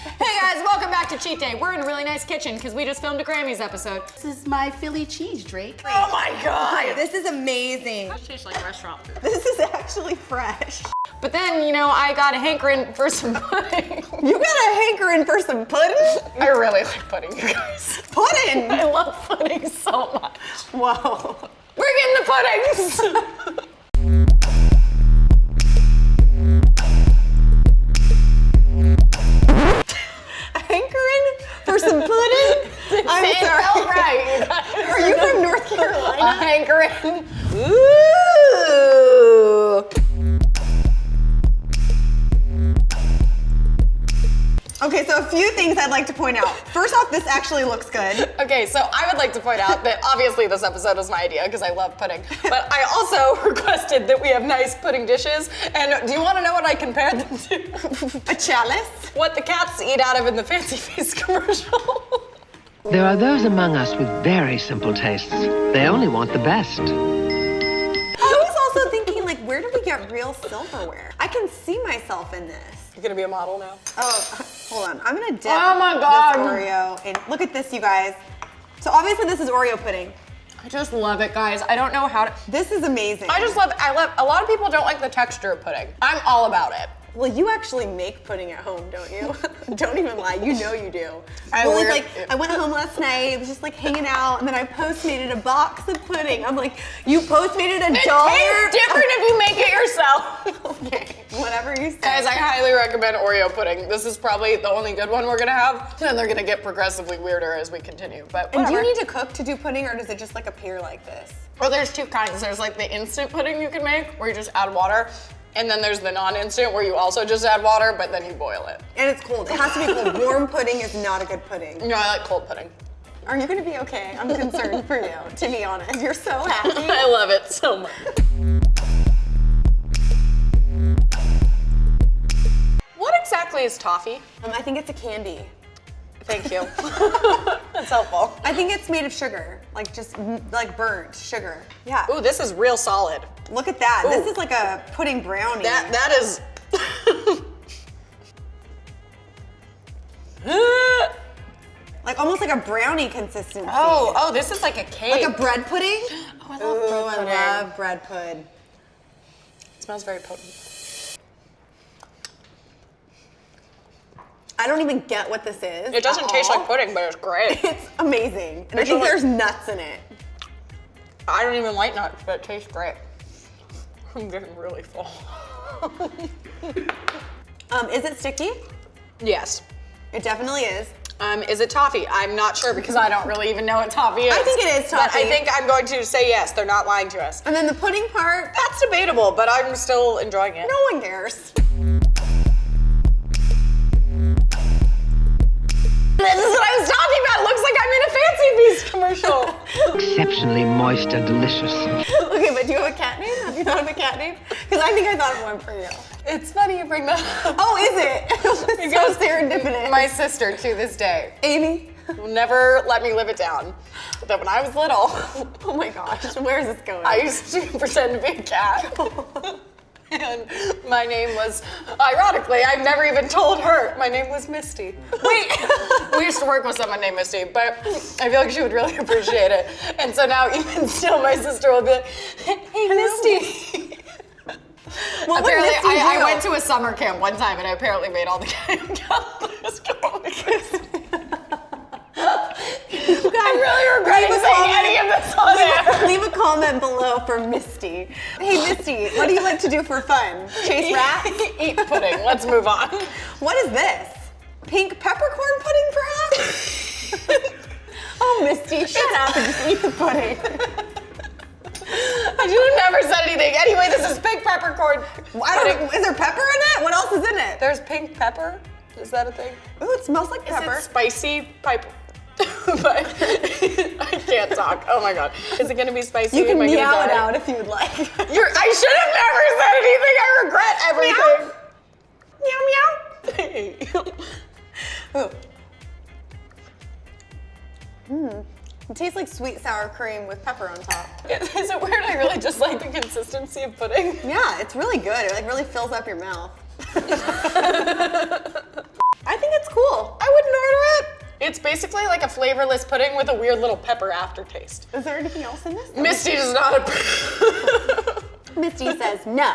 Hey guys, welcome back to Cheat Day. We're in a really nice kitchen because we just filmed a Grammys episode. This is my Philly cheese, Drake. Oh my god! This is amazing. That tastes like restaurant food. This is actually fresh. But then, you know, I got a hankering for some pudding. You got a hankering for some pudding? I really like pudding, you guys. Pudding? I love pudding so much. Whoa. Bring in the puddings! Hankering for some pudding? I'm It sorry. felt right. Are you from North Carolina? A hankering. Ooh. Okay, so a few things I'd like to point out. First off, this actually looks good. Okay, so I would like to point out that obviously this episode was my idea because I love pudding, but I also requested that we have nice pudding dishes, and do you want to know what I compared them to? A chalice? What the cats eat out of in the Fancy Feast commercial. There are those among us with very simple tastes. They only want the best. I was also thinking, like, where do we get real silverware? I can see myself in this. You're gonna be a model now? Oh, hold on. I'm gonna dip Oh my God. this Oreo in. Look at this, you guys. So obviously this is Oreo pudding. I just love it, guys. I don't know how to. This is amazing. I love, a lot of people don't like the texture of pudding. I'm all about it. Well, you actually make pudding at home, don't you? Don't even lie, you know you do. I went home last night, it was just like hanging out, and then I Postmated a box of pudding. I'm like, you Postmated $1? It tastes different if you make it yourself. Okay, whatever you say. Guys, I highly recommend Oreo pudding. This is probably the only good one we're gonna have, and they're gonna get progressively weirder as we continue, but And do whatever. you need to cook to do pudding, or does it just like appear like this? Well, there's two kinds. There's like the instant pudding you can make, where you just add water, and then there's the non-instant, where you also just add water, but then you boil it. And it's cold, it has to be cold. Warm pudding is not a good pudding. No, I like cold pudding. Are you gonna be okay? I'm concerned for you, to be honest. You're so happy. I love it so much. What exactly is toffee? I think it's a candy. Thank you. That's helpful. I think it's made of sugar, like just like burnt sugar. Yeah. Ooh, this is real solid. Look at that. Ooh. This is like a pudding brownie. That is. Like almost like a brownie consistency. Oh, this is like a cake. Like a bread pudding? Oh, I love bread pudding. I love bread pud. It smells very potent. I don't even get what this is. It doesn't at taste all. like pudding, but it's great. It's amazing. And I There's think no, like- there's nuts in it. I don't even like nuts, but it tastes great. I'm getting really full. Is it sticky? Yes. It definitely is. Is it toffee? I'm not sure because I don't really even know what toffee is. I think it is But I toffee. think I'm going to say yes. They're not lying to us. And then the pudding part, That's debatable, but I'm still enjoying it. no one cares. This is what I was talking about. It looks like I'm in a Fancy Feast commercial. Exceptionally moist and delicious. Okay, but do you have a cat name? Have you thought of a cat name? Because I think I thought of one for you. It's funny you bring that up. Oh, is it? It's so serendipitous. My sister, to this day, Amy. will never let me live it down. That when I was little, Oh my gosh, where is this going? I used to pretend to be a cat. And my name was, ironically, I've never even told her, my name was Misty. We used to work with someone named Misty, but I feel like she would really appreciate it. And so now even still my sister will be like, hey Misty. What would Apparently, Misty do? I went to a summer camp one time and I apparently made all the counselors go like this. I'm really regretting saying any of this on air. Leave a comment below for Misty. Hey Misty, what do you like to do for fun? Chase rats? Eat pudding. Let's move on. What is this? Pink peppercorn pudding, perhaps? Oh, Misty, shut up and just eat the pudding. I should have never said anything. Anyway, this is pink peppercorn. Is there pepper in it? What else is in it? There's pink pepper. Is that a thing? Ooh, it smells like Is pepper. it spicy pepper? But I can't talk. Oh my god. Is it gonna be spicy? You can Am I gonna meow it die? out if you would like. I should have never said anything. I regret everything. Meow, meow. Ooh. It tastes like sweet sour cream with pepper on top. Is it weird? I really just like the consistency of pudding. Yeah, it's really good. It like really fills up your mouth. I think it's cool. basically like a flavorless pudding with a weird little pepper aftertaste. Is there anything else in this? Misty does not approve. Misty says no.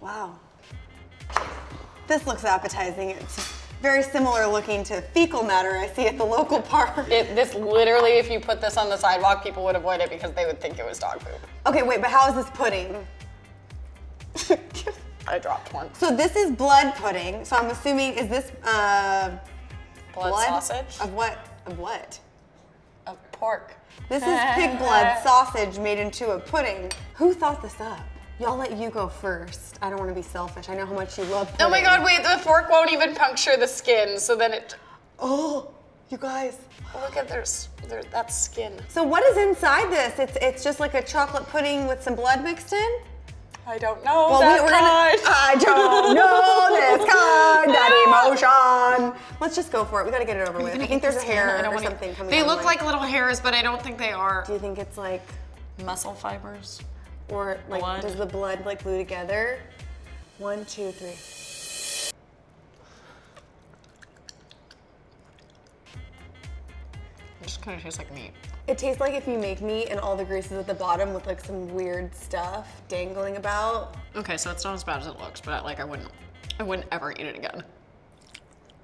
Wow. This looks appetizing. It's very similar looking to fecal matter I see at the local park. This literally, if you put this on the sidewalk, people would avoid it because they would think it was dog poop. Okay, wait, but how is this pudding? I dropped one. So this is blood pudding. So I'm assuming, is this Blood sausage? Of what? Of what? Of pork. This is pig blood sausage made into a pudding. Who thought this up? Y'all let you go first. I don't want to be selfish. I know how much you love pudding. Oh my god, wait, the fork won't even puncture the skin, so then it... Oh, you guys. Look at that's skin. So what is inside this? It's just like a chocolate pudding with some blood mixed in? I don't know Well, that we're kind. I don't know this kind, that emotion. Let's just go for it. We gotta get it over with. I think there's a hair or something coming They out look of like little hairs, but I don't think they are. Do you think it's like, Muscle fibers. or like, Blood. does the blood like glue together? 1, 2, 3. It just kind of tastes like meat. It tastes like if you make meat and all the grease is at the bottom with like some weird stuff dangling about. Okay, so it's not as bad as it looks, but like I wouldn't ever eat it again.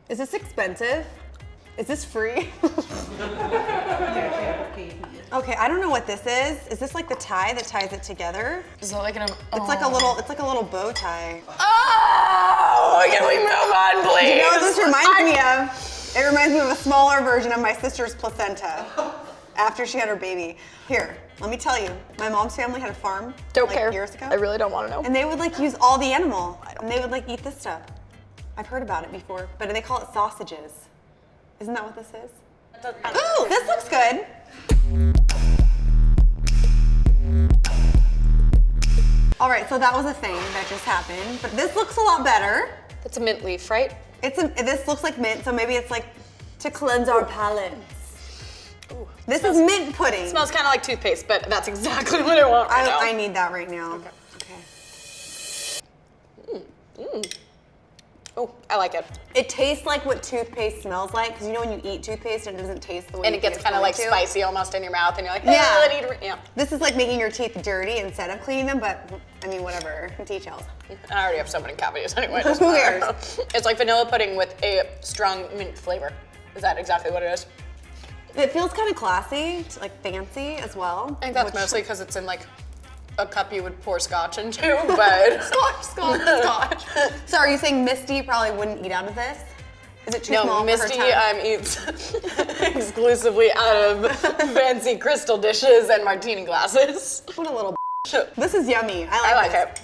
Is this expensive? Is this free? Okay, I don't know what this is. Is this like the tie that ties it together? Is it like an? It's like a little bow tie. Oh, can we move on, please? You know what this reminds me of? It reminds me of a smaller version of my sister's placenta after she had her baby. Here, let me tell you, my mom's family had a farm years ago. I really don't want to know. And they would like use all the animal, and they would like eat this stuff. I've heard about it before, but they call it sausages. Isn't that what this is? Ooh, this looks good. All right, so that was a thing that just happened, but this looks a lot better. It's a mint leaf, right? This looks like mint, so maybe it's like to cleanse our palates. Ooh, this is mint pudding. It smells kind of like toothpaste, but that's exactly what I want right now. I need that right now. Okay. Oh, I like it. It tastes like what toothpaste smells like, because you know when you eat toothpaste, it doesn't taste the way And you it gets think kind of like it's going to. spicy almost in your mouth, and you're like, hey, Yeah. I need to yeah. This is like making your teeth dirty instead of cleaning them, but I mean, whatever. Details. I already have so many cavities anyway. Who cares? It's like vanilla pudding with a strong mint flavor. Is that exactly what it is? It feels kind of classy, like fancy as well. I think that's mostly because it's in like a cup you would pour scotch into, but Scotch. So are you saying Misty probably wouldn't eat out of this? Is it too small No, Misty for her time? eats exclusively out of fancy crystal dishes and martini glasses. What a little This is yummy. I like this. it.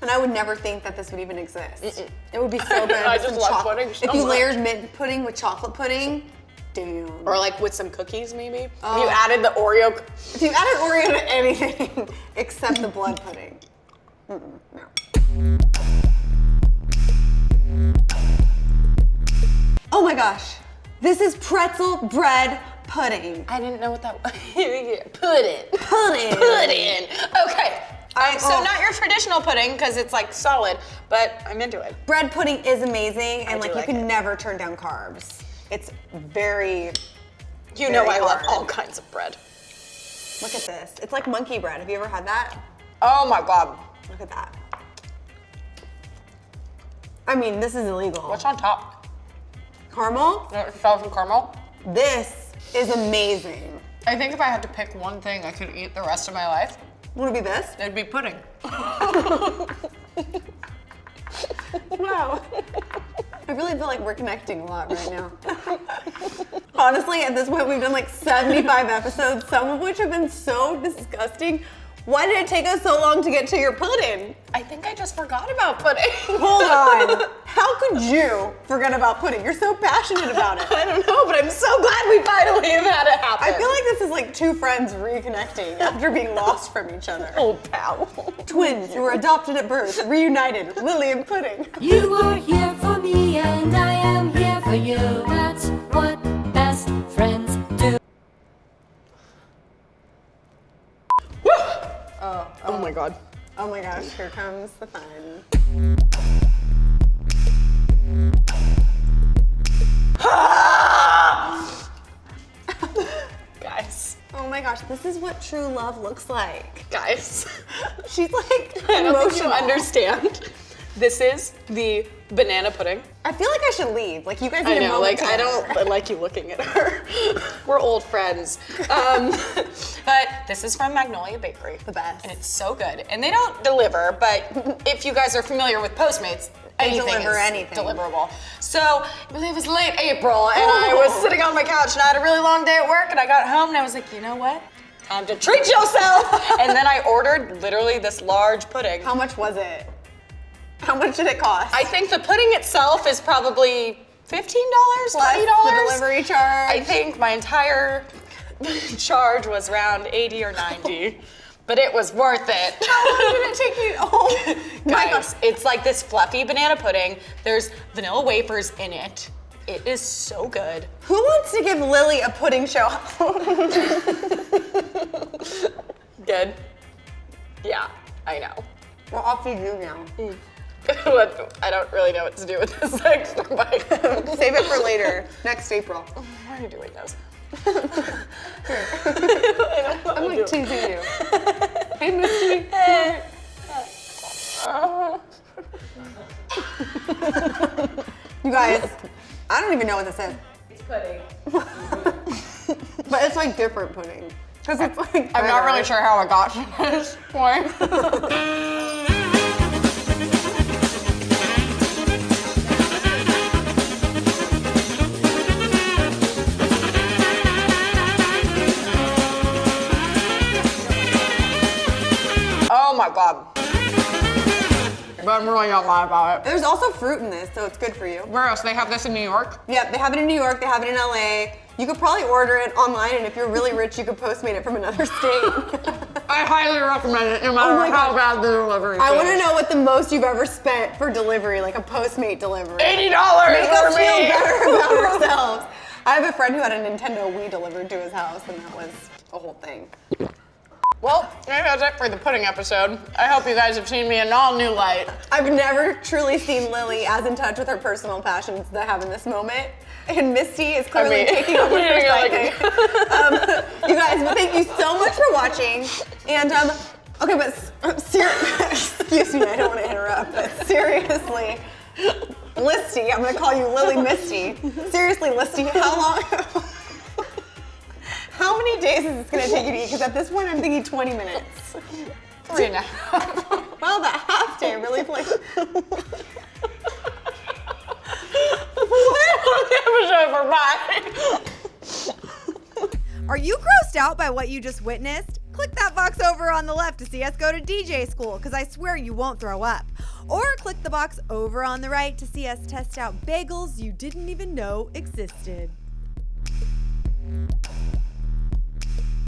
And I would never think that this would even exist. It would be so good. I with just some love chocolate. pudding so If you much. layered mint pudding with chocolate pudding, damn. Or like with some cookies, maybe. If Oh. you added the Oreo. If you added Oreo to anything except the blood pudding. No. Oh my gosh. This is pretzel bread pudding. I didn't know what that was. Pudding. Pudding. Pudding. Okay. So oh. not your traditional pudding because it's like solid, but I'm into it. Bread pudding is amazing, and do like you like can it. never turn down carbs. It's very, You know Very I love hard. all kinds of bread. look at this. It's like monkey bread. Have you ever had that? Oh my god. Look at that. I mean, this is illegal. What's on top? Caramel? Salted caramel. This is amazing. I think if I had to pick one thing I could eat the rest of my life, Would it be this? it'd be pudding. Wow. I really feel like we're connecting a lot right now. Honestly, at this point, we've done like 75 episodes, some of which have been so disgusting. Why did it take us so long to get to your pudding? I think I just forgot about pudding. Hold on. How could you forget about pudding? You're so passionate about it. I don't know, but I'm so glad we finally have had it happen. I feel like this is like two friends reconnecting after being lost from each other. old pal. Twins who were adopted at birth, reunited, Lily and Pudding. You are here for me and I am here for you. That's what best friends do. Oh my god. Oh my gosh, here comes the fun. Guys. Oh my gosh, this is what true love looks like. Guys. She's like I don't think you emotional. understand. This is the banana pudding. I feel like I should leave. Like you guys need I a know, moment like I together. don't like you looking at her. We're old friends. But this is from Magnolia Bakery. The best. And it's so good. And they don't deliver, but if you guys are familiar with Postmates, anything deliver is anything. deliverable. So I believe it was late April and I was sitting on my couch and I had a really long day at work and I got home and I was like, you know what? Time to treat yourself. And then I ordered literally this large pudding. How much was it? How much did it cost? I think the pudding itself is probably $15, $20. the delivery charge. I think my entire charge was around 80 or 90, but it was worth it. How long did it take you? Oh my Guys, gosh. it's like this fluffy banana pudding. There's vanilla wafers in it. It is so good. Who wants to give Lily a pudding show? Good. Yeah, I know. Well, off you do now. I don't really know what to do with this extra bite. Save it for later, next April. Why are you doing this? I'm like teasing you. Hey, Misty. You guys, I don't even know what this is. It's pudding. But it's like different pudding. Because it's like I'm not really better. sure how I got to this point. Oh my god. But I'm really not mad about it. There's also fruit in this, so it's good for you. Where else? They have this in New York? Yeah, they have it in New York, they have it in LA. You could probably order it online, and if you're really rich, you could Postmate it from another state. I highly recommend it, no matter my how God. bad the delivery I is. want to know what the most you've ever spent for delivery, like a Postmate delivery. $80 Make for us me. feel better about ourselves. I have a friend who had a Nintendo Wii delivered to his house, and that was a whole thing. Well, maybe that's it for the pudding episode. I hope you guys have seen me in an all new light. I've never truly seen Lily as in touch with her personal passions as I have in this moment. And Misty is clearly taking over I'm her like- psyche. You guys, but thank you so much for watching. And okay, but excuse me, I don't want to interrupt, but seriously, Listy, I'm gonna call you Lily Misty. Seriously, Listy, how many days is this gonna take you to eat? Because at this point, I'm thinking 20 minutes. 3.5. Wow, that half day really played. Are you grossed out by what you just witnessed? Click that box over on the left to see us go to DJ school, because I swear you won't throw up. Or click the box over on the right to see us test out bagels you didn't even know existed.